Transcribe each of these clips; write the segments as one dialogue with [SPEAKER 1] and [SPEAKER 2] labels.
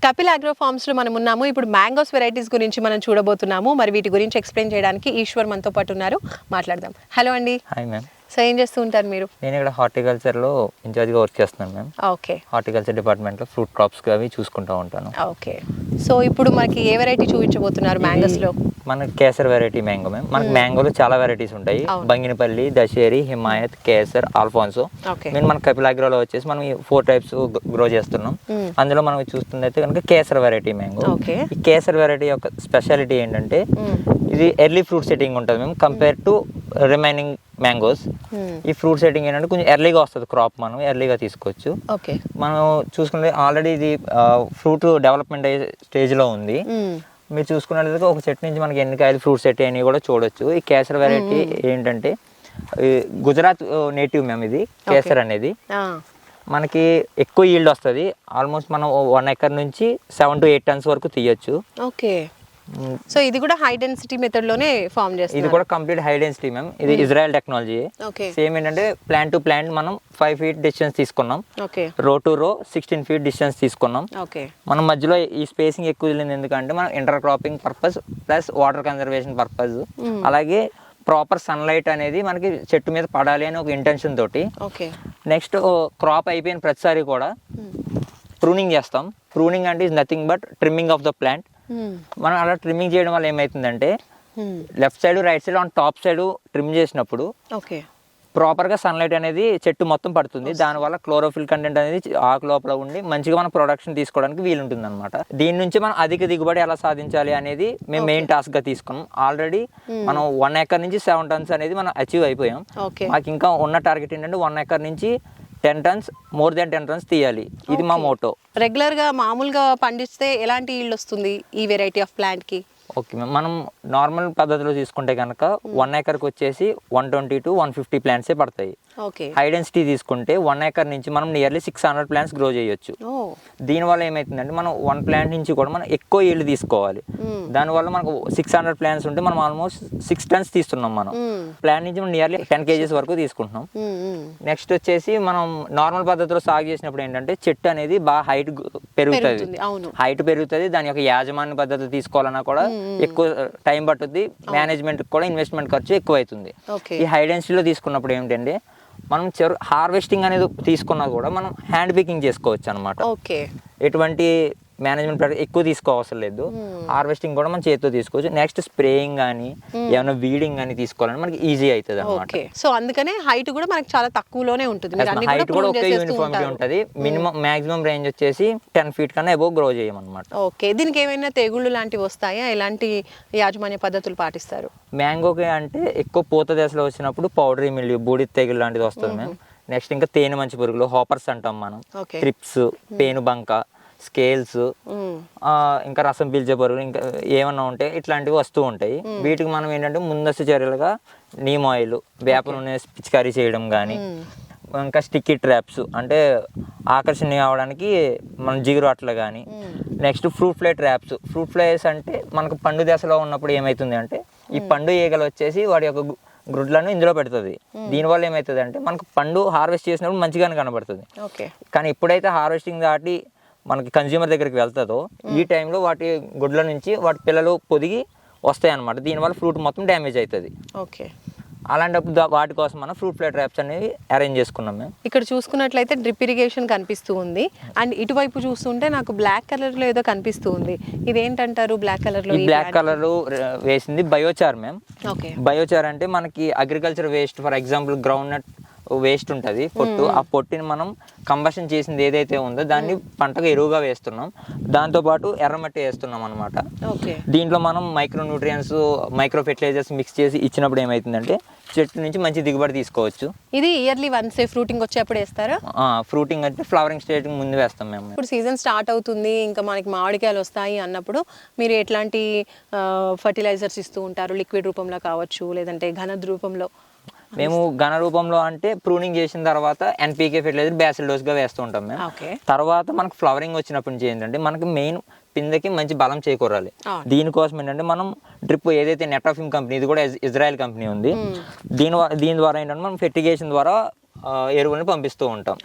[SPEAKER 1] Kapil agro forms లో మనం ఉన్నాము. ఇప్పుడు మ్యాంగోస్ వెరైటీస్ గురించి మనం చూడబోతున్నాము. మరి వీటి గురించి ఎక్స్ప్లెయిన్ చేయడానికి ఈశ్వర్ మనతో పాటు ఉన్నారు, మాట్లాడదాం. హలో అండి.
[SPEAKER 2] Hi ma'am.
[SPEAKER 1] సో ఏం చేస్తూ ఉంటారు మీరు?
[SPEAKER 2] నేను ఇక్కడ హార్టికల్చర్లో ఇన్ఛార్జ్గా వర్క్ చేస్తున్నాను మ్యామ్.
[SPEAKER 1] ఓకే.
[SPEAKER 2] హార్టికల్చర్ డిపార్ట్మెంట్లో ఫ్రూట్ క్రాప్స్ అవి చూసుకుంటూ ఉంటాను.
[SPEAKER 1] ఓకే. సో ఇప్పుడు మనకి ఏ వెరైటీ చూపించబోతున్నారు మ్యాంగోస్లో?
[SPEAKER 2] మనకి కేసర్ వెరైటీ మ్యాంగో మ్యామ్. మనకి మ్యాంగోలో చాలా వెరైటీస్ ఉంటాయి. బంగినపల్లి, దశేరి, హిమాయత్, కేసర్, ఆల్ఫాన్సో. నేను మన కపిల్ అగ్రోలో వచ్చేసి మనం 4 టైప్స్ గ్రో చేస్తున్నాం. అందులో మనం చూస్తుంది అయితే కనుక కేసర్ వెరైటీ మ్యాంగో. ఈ కేసర్ వెరైటీ యొక్క స్పెషాలిటీ ఏంటంటే ఇది ఎర్లీ ఫ్రూట్ సెట్టింగ్ ఉంటుంది మేము కంపేర్ టు రిమైనింగ్ మ్యాంగోస్. ఈ ఫ్రూట్ సెట్టింగ్ ఏంటంటే కొంచెం ఎర్లీగా వస్తుంది క్రాప్, మనం ఎర్లీగా తీసుకోవచ్చు. మనం చూసుకుంటే ఆల్రెడీ ఇది ఫ్రూట్ డెవలప్మెంట్ అయ్యే స్టేజ్లో ఉంది. మీరు చూసుకున్నట్లయితే ఒక చెట్టు నుంచి మనకి ఎన్ని కాయలు ఫ్రూట్ సెట్ అయినవి కూడా చూడొచ్చు. ఈ కేసర్ వెరైటీ ఏంటంటే గుజరాత్ నేటివ్ మ్యామ్. ఇది కేసర్ అనేది మనకి ఎక్కువ ఈల్డ్ వస్తుంది. ఆల్మోస్ట్ మనం 1 ఎకర్ నుంచి 7 to 8 టన్స్ వరకు తీయొచ్చు.
[SPEAKER 1] ఓకే. సో ఇది కూడా హై డెన్సిటీ మెథడ్ లోనే ఫార్మ్ చేస్తారు.
[SPEAKER 2] ఇది కూడా కంప్లీట్ హై డెన్సిటీ మ్యామ్. ఇది ఇజ్రాయెల్ టెక్నాలజీ. సేమ్ ఏంటంటే ప్లాంట్ టు ప్లాంట్ మనం 5 feet డిస్టెన్స్ తీసుకున్నాం. రో టు రో 16 feet డిస్టెన్స్ తీసుకున్నాం. మనం మధ్యలో ఈ స్పేసింగ్ ఎక్కువ వెళ్ళింది ఎందుకంటే మనం inter cropping purpose plus water conservation purpose, అలాగే ప్రాపర్ సన్లైట్ అనేది మనకి చెట్టు మీద పడాలి అని ఒక ఇంటెన్షన్ తోటి. నెక్స్ట్ క్రాప్ అయిపోయిన ప్రతిసారి కూడా ప్రూనింగ్ చేస్తాం. ప్రూనింగ్ అంటే is nothing but trimming of the plant. మనం అలా ట్రిమ్మింగ్ చేయడం వల్ల ఏమవుతుందంటే left side right side on top side trim చేసినప్పుడు ప్రాపర్ గా సన్లైట్ అనేది చెట్టు మొత్తం పడుతుంది. దానివల్ల క్లోరోఫిల్ కంటెంట్ అనేది ఆకు లోపల ఉండి మంచిగా మనం ప్రొడక్షన్ తీసుకోవడానికి వీలుంటుంది అనమాట. దీని నుంచి మనం అధిక దిగుబడి ఎలా సాధించాలి అనేది మేము మెయిన్ టాస్క్ గా తీసుకున్నాం. ఆల్రెడీ మనం 1 ఎకర్ నుంచి 7 టన్స్ అనేది మనం అచీవ్ అయిపోయాం. మాకు ఇంకా ఉన్న టార్గెట్ ఏంటంటే 1 ఎకర్ నుంచి 10 టన్స్, మోర్ దెన్ 10 టన్స్ తీయాలి. ఇది మా మోటో.
[SPEAKER 1] రెగ్యులర్ గా మామూలుగా పండిస్తే ఎలాంటి ఈల్డ్ వస్తుంది ఈ వెరైటీ ఆఫ్ ప్లాంట్ కి?
[SPEAKER 2] Okay ma'am. మనం నార్మల్ పద్ధతిలో తీసుకుంటే కనుక 1 ఎకర్కి వచ్చేసి 120 to 150 ప్లాంట్సే పడతాయి. హై డెన్సిటీ తీసుకుంటే 1 ఎకర్ నుంచి మనం నియర్లీ 600 ప్లాంట్స్ గ్రో చేయొచ్చు. దీనివల్ల ఏమవుతుందంటే మనం 1 ప్లాంట్ నుంచి కూడా మనం ఎక్కువ ఈల్డ్ తీసుకోవాలి. దానివల్ల మనకు 600 ప్లాంట్స్ ఉంటే మనం ఆల్మోస్ట్ 6 టన్స్ తీస్తున్నాం. మనం ప్లాంట్ నుంచి మనం నియర్లీ 10 kgs వరకు తీసుకుంటున్నాం. నెక్స్ట్ వచ్చేసి మనం నార్మల్ పద్ధతిలో సాగు చేసినప్పుడు ఏంటంటే చెట్టు అనేది బాగా హైట్ పెరుగుతుంది. దాని యొక్క యాజమాన్య పద్ధతి తీసుకోవాలన్నా కూడా ఎక్కువ టైం పట్టుద్ది. మేనేజ్మెంట్ కూడా ఇన్వెస్ట్మెంట్ ఖర్చు ఎక్కువ అవుతుంది. ఈ హై డెన్సిటీలో తీసుకున్నప్పుడు ఏమిటంటే మనం హార్వెస్టింగ్ అనేది తీసుకున్నా కూడా మనం హ్యాండ్ పికింగ్ చేసుకోవచ్చు అనమాట. ఎటువంటి మేనేజ్మెంట్ ఎక్కువ తీసుకోవసరం లేదు. హార్వెస్టింగ్ కూడా మనం చేతితో తీసుకోవచ్చు. నెక్స్ట్ స్ప్రేయింగ్ కానీ ఏమైనా వీడింగ్ కానీ తీసుకోవాలని మనకి ఈజీ అవుతుంది అనమాట.
[SPEAKER 1] సో అందుకనే హైట్ కూడా మనకి చాలా తక్కువలోనే ఉంటుంది.
[SPEAKER 2] హైట్ కూడా ఒకే యూనిఫామిటీ ఉంటుంది. మినిమం మాక్సిమం రేంజ్ వచ్చేసి 10 feet కన్నా అబోవ్ గ్రో చేయమన్నమాట.
[SPEAKER 1] ఓకే. దీనికి ఏమైనా తెగుళ్ళు లాంటివి వస్తాయా? ఎలాంటి యాజమాన్య పద్ధతులు పాటిస్తారు?
[SPEAKER 2] మ్యాంగోకి అంటే ఎక్కువ పూత దశలో వచ్చినప్పుడు పౌడరీ మిల్లి, బూడిద తెగులు లాంటిది వస్తుంది మేము. నెక్స్ట్ ఇంకా తేనె మంచి పురుగులు, హాపర్స్ అంటాం మనం, త్రిప్స్, పేను బంక, స్కేల్స్, ఇంకా రసం పీల్చే పురుగులు, ఇంకా ఏమన్నా ఉంటే ఇట్లాంటివి వస్తూ ఉంటాయి. వీటికి మనం ఏంటంటే ముందస్తు చర్యలుగా నీమ్ ఆయిల్, వేప నూనె పిచికారీ చేయడం కానీ, ఇంకా స్టిక్కీ ట్రాప్స్ అంటే ఆకర్షణీయ అవడానికి మనం జిగురు అట్ల కానీ, next fruit fly traps. Fruit flies అంటే మనకు పండు దశలో ఉన్నప్పుడు ఏమవుతుంది అంటే ఈ పండు ఈగలు వచ్చేసి వాడి యొక్క గ్రుడ్లను ఇందులో పెడుతుంది. దీనివల్ల ఏమవుతుంది అంటే మనకు పండు హార్వెస్ట్ చేసినప్పుడు మంచిగానే కనబడుతుంది. కానీ ఎప్పుడైతే హార్వెస్టింగ్ దాటి మనకి కన్జ్యూమర్ దగ్గరికి వెళ్తుందో ఈ టైంలో వాటి గుడ్ల నుంచి వాటి పిల్లలు పొదిగి వస్తాయి అన్నమాట. దీనివల్ల ఫ్రూట్ మొత్తం డ్యామేజ్ అవుతుంది. అలాంటప్పుడు వాటి కోసం మనం ఫ్రూట్ ఫ్లై ట్రాప్స్ అనేవి అరేంజ్ చేసుకున్నాం మేము.
[SPEAKER 1] ఇక్కడ చూసుకున్నట్లయితే డ్రిప్ ఇరిగేషన్ కనిపిస్తూ ఉంది. అండ్ ఇటువైపు చూస్తుంటే నాకు బ్లాక్ కలర్ లో ఏదో కనిపిస్తూ ఉంది. ఇదేంటంటారు బ్లాక్ కలర్ లో?
[SPEAKER 2] బ్లాక్ కలర్ వేసింది బయోచార్ మ్యామ్. బయోచార్ అంటే మనకి agriculture waste, for example groundnut waste ఉంటుంది, పొట్టు. ఆ పొట్టుని మనం కంబషన్ చేసింది ఏదైతే ఉందో దాన్ని పంటగా ఎరువుగా వేస్తున్నాం. దాంతోపాటు ఎర్రమట్టి వేస్తున్నాం అనమాట. దీంట్లో మనం micro nutrients, micro fertilisers mix చేసి ఇచ్చినప్పుడు ఏమవుతుందంటే చెట్టు నుంచి మంచి దిగుబడి తీసుకోవచ్చు.
[SPEAKER 1] ఇది ఇయర్లీ వన్స్ ఫ్రూటింగ్ వచ్చేప్పుడు వేస్తారా?
[SPEAKER 2] ఫ్రూటింగ్ అంటే ఫ్లవరింగ్ స్టేజ్ ముందు వేస్తాం మేము.
[SPEAKER 1] ఇప్పుడు సీజన్ స్టార్ట్ అవుతుంది, ఇంకా మనకి మామిడికాయలు వస్తాయి అన్నప్పుడు మీరు ఎట్లాంటి ఫర్టిలైజర్స్ ఇస్తూ ఉంటారు? లిక్విడ్ రూపంలో కావచ్చు, లేదంటే ఘన రూపంలో?
[SPEAKER 2] మేము ఘన రూపంలో అంటే ప్రూనింగ్ చేసిన తర్వాత ఎన్పీకే ఫెర్టిలైజర్ బ్యాసిల్ డోస్ గా వేస్తూ ఉంటాం మేము. తర్వాత మనకు ఫ్లవరింగ్ వచ్చినప్పటి నుంచి ఏంటంటే మనకి మెయిన్ పిందెకి మంచి బలం చేకూరాలి. దీనికోసం ఏంటంటే మనం డ్రిప్ ఏదైతే నెటాఫిమ్ కంపెనీ, ఇది కూడా ఇజ్రాయెల్ కంపెనీ ఉంది, దీని ద్వారా ఏంటంటే మనం ఫెర్టిగేషన్ ద్వారా ఎరువులను పంపిస్తూ ఉంటాం.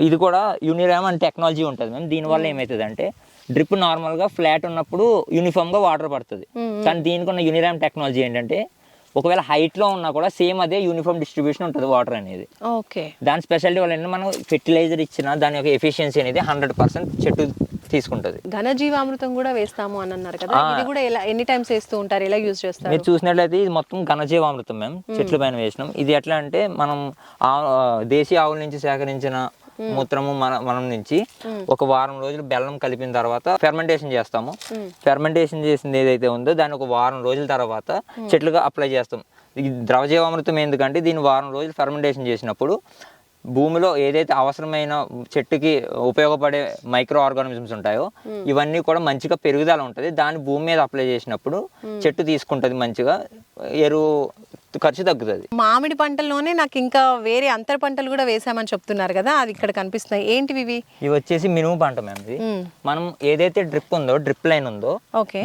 [SPEAKER 2] ఇది కూడా యూనిరామ్ అండ్ టెక్నాలజీ ఉంటుంది మేము. దీనివల్ల ఏమవుతుంది అంటే డ్రిప్ నార్మల్గా ఫ్లాట్ ఉన్నప్పుడు యూనిఫామ్గా వాటర్ పడుతుంది. కానీ దీనికి ఉన్న యూనిరామ్ టెక్నాలజీ ఏంటంటే ఒకవేళ హైట్లో ఉన్నా కూడా సేమ్ అదే యూనిఫామ్ డిస్ట్రిబ్యూషన్ ఉంటుంది వాటర్ అనేది.
[SPEAKER 1] ఓకే.
[SPEAKER 2] దాని స్పెషాలిటీ వల్ల ఏంటంటే మనం ఫెర్టిలైజర్ ఇచ్చినా దాని యొక్క ఎఫిషియన్సీ అనేది 100% చెట్టు తీసుకుంటుంది.
[SPEAKER 1] ఘనజీవామృతం కూడా వేస్తాము అని అన్నారు కదా, ఇది కూడా ఎలా ఎన్ని టైమ్స్ వేస్తూ ఉంటారు, ఎలా యూజ్ చేస్తారు?
[SPEAKER 2] మీరు చూసినట్లయితే ఇది మొత్తం ఘనజీవామృతం మేము చెట్ల పైన వేసినాం. ఇది ఎట్లా అంటే మనం దేశీ ఆవుల నుంచి సేకరించిన మూత్రము మనం నుంచి ఒక వారం రోజులు బెల్లం కలిపిన తర్వాత ఫెర్మెంటేషన్ చేస్తాము. ఫెర్మెంటేషన్ చేసింది ఏదైతే ఉందో దాన్ని ఒక వారం రోజుల తర్వాత చెట్లుగా అప్లై చేస్తాం. ఇది ద్రవజీవామృతం ఎందుకంటే దీన్ని వారం రోజులు ఫెర్మెంటేషన్ చేసినప్పుడు భూమిలో ఏదైతే అవసరమైన చెట్టుకి ఉపయోగపడే మైక్రో ఆర్గానిజమ్స్ ఉంటాయో ఇవన్నీ కూడా మంచిగా పెరుగుదల ఉంటుంది. దాన్ని భూమి మీద అప్లై చేసినప్పుడు చెట్టు తీసుకుంటుంది, మంచిగా ఎరువు ఖర్చు తగ్గుతుంది.
[SPEAKER 1] మామిడి పంటల్లోనే నాకు ఇంకా వేరే అంతర పంటలు కూడా వేసామని చెప్తున్నారు కదా, అది ఇక్కడ కనిపిస్తున్నాయి, ఏంటివి ఇవి?
[SPEAKER 2] ఇవి వచ్చేసి మినుము పంట మ్యామ్. ఇది మనం ఏదైతే డ్రిప్ లైన్ ఉందో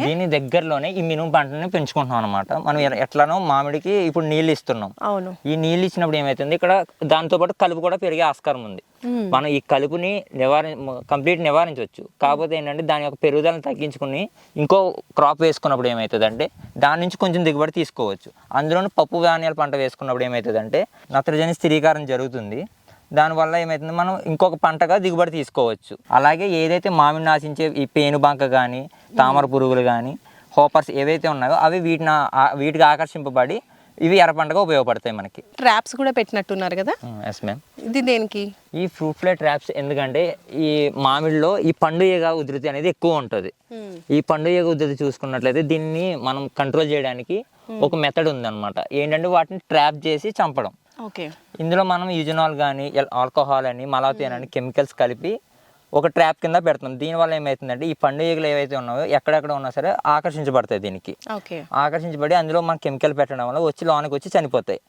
[SPEAKER 2] దీని దగ్గరలోనే ఈ మినుము పంటని పెంచుకుంటున్నాం అనమాట. మనం ఎట్లానో మామిడికి ఇప్పుడు నీళ్ళు ఇస్తున్నాం.
[SPEAKER 1] అవును.
[SPEAKER 2] ఈ నీళ్ళు ఇచ్చినప్పుడు ఏమైతుంది, ఇక్కడ దాంతో పాటు కలుపు కూడా పెరిగే ఆస్కారం ఉంది. మనం ఈ కలుపుని కంప్లీట్ నివారించవచ్చు. కాకపోతే ఏంటంటే దాని యొక్క పెరుగుదలను తగ్గించుకుని ఇంకో క్రాప్ వేసుకున్నప్పుడు ఏమవుతుంది అంటే దాని నుంచి కొంచెం దిగుబడి తీసుకోవచ్చు. అందులోనూ పప్పు ధాన్యాల పంట వేసుకున్నప్పుడు ఏమవుతుంది అంటే నత్రజని స్థిరీకరణ జరుగుతుంది. దానివల్ల ఏమవుతుంది, మనం ఇంకొక పంటగా దిగుబడి తీసుకోవచ్చు. అలాగే ఏదైతే మామిడి నాశించే ఈ పేనుబంక కానీ తామర పురుగులు కానీ హోపర్స్ ఏవైతే ఉన్నాయో అవి వీటికి ఆకర్షింపబడి ఇవి ఎర్ర పంటగా ఉపయోగపడతాయి మనకి.
[SPEAKER 1] ట్రాప్స్ కూడా పెట్టినట్టున్నారు కదా?
[SPEAKER 2] Yes ma'am.
[SPEAKER 1] ఇది దేనికి?
[SPEAKER 2] ఈ ఫ్రూట్ ఫ్లై ట్రాప్స్ ఎందుకంటే ఈ మామిడిలో ఈ పండు ఈగ ఉధృతి అనేది ఎక్కువ ఉంటుంది. ఈ పండు ఈగ ఉధృతి చూసుకున్నట్లయితే దీన్ని మనం కంట్రోల్ చేయడానికి ఒక మెథడ్ ఉందన్నమాట. ఏంటంటే వాటిని ట్రాప్ చేసి చంపడం.
[SPEAKER 1] ఓకే.
[SPEAKER 2] ఇందులో మనం యూజనాల్ కానీ ఆల్కహాల్ అని మలాథియాన్ అని కెమికల్స్ కలిపి ఒక ట్రాప్ కింద పెడతాం. దీనివల్ల ఏమవుతుందంటే ఈ పండు ఈగలు ఏవైతే ఉన్నాయో ఎక్కడెక్కడ ఉన్నా సరే ఆకర్షించబడతాయి దీనికి. ఆకర్షించబడి అందులో మనం కెమికల్ పెట్టడం వల్ల వచ్చి లోనికి వచ్చి చనిపోతాయి.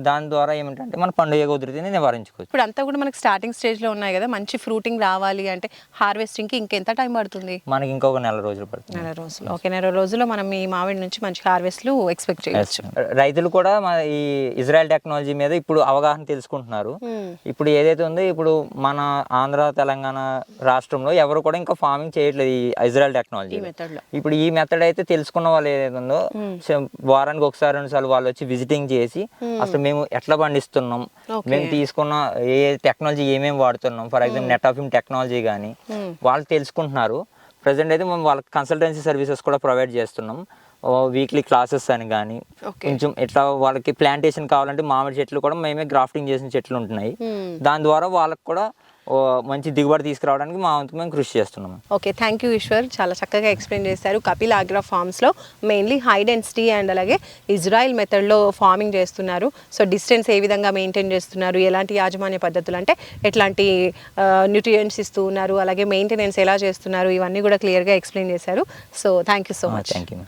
[SPEAKER 2] దాని ద్వారా ఏమిటంటే మన పండు ఈగ ఉధృతిని నివారించుకోవచ్చు.
[SPEAKER 1] ఇప్పుడు అంతా కూడా మనకి స్టార్టింగ్ స్టేజ్ లో ఉన్నాయి కదా, మంచి ఫ్రూటింగ్ రావాలి అంటే హార్వెస్టింగ్ కి ఇంకెంత టైం పడుతుంది?
[SPEAKER 2] మనకి ఇంకొక నెల రోజులు పడుతుంది.
[SPEAKER 1] నెల రోజులు. ఓకే, నెల రోజుల్లో మనం ఈ మామిడి నుంచి మంచి హార్వెస్ట్లు ఎక్స్పెక్ట్ చేయొచ్చు.
[SPEAKER 2] రైతులు కూడా ఈ ఇజ్రాయెల్ టెక్నాలజీ మీద ఇప్పుడు అవగాహన తెలుసుకుంటున్నారు. ఇప్పుడు ఏదైతే ఉందో ఇప్పుడు మన ఆంధ్ర తెలంగాణ రాష్ట్రంలో ఎవరు కూడా ఇంకా ఫార్మింగ్ చేయట్లేదు ఈ ఇజ్రాయెల్ టెక్నాలజీ. ఇప్పుడు ఈ మెథడ్ అయితే తెలుసుకున్న వాళ్ళు ఏదైతే ఉందో వారానికి ఒకసారి 2 సార్లు వాళ్ళు వచ్చి విజిటింగ్ చేసి అసలు మేము ఎట్లా పండిస్తున్నాం, మేము తీసుకున్న ఏ టెక్నాలజీ ఏమేమి వాడుతున్నాం, ఫర్ ఎగ్జాంపుల్ నెటాఫిమ్ టెక్నాలజీ కానీ వాళ్ళు తెలుసుకుంటున్నారు. ప్రజెంట్ అయితే మేము వాళ్ళకి కన్సల్టెన్సీ సర్వీసెస్ కూడా ప్రొవైడ్ చేస్తున్నాం. వీక్లీ క్లాసెస్ అని కానీ కొంచెం ఎట్లా వాళ్ళకి ప్లాంటేషన్ కావాలంటే మామిడి చెట్లు కూడా మేమే గ్రాఫ్టింగ్ చేసిన చెట్లు ఉంటున్నాయి. దాని ద్వారా వాళ్ళకి కూడా మంచి దిగుబడి తీసుకురావడానికి మా వంతు మేము కృషి చేస్తున్నాం.
[SPEAKER 1] ఓకే, థ్యాంక్ యూ ఈశ్వర్, చాలా చక్కగా ఎక్స్ప్లెయిన్ చేశారు. కపిల్ ఆగ్రా ఫార్మ్స్లో మెయిన్లీ హై డెన్సిటీ అండ్ అలాగే ఇజ్రాయిల్ మెథడ్లో ఫార్మింగ్ చేస్తున్నారు. సో డిస్టెన్స్ ఏ విధంగా మెయింటైన్ చేస్తున్నారు, ఎలాంటి యాజమాన్య పద్ధతులు అంటే ఎట్లాంటి న్యూట్రియంట్స్ ఇస్తూ ఉన్నారు, అలాగే మెయింటెనెన్స్ ఎలా చేస్తున్నారు, ఇవన్నీ కూడా క్లియర్గా ఎక్స్ప్లెయిన్ చేశారు. So thank you so much.
[SPEAKER 2] Thank you.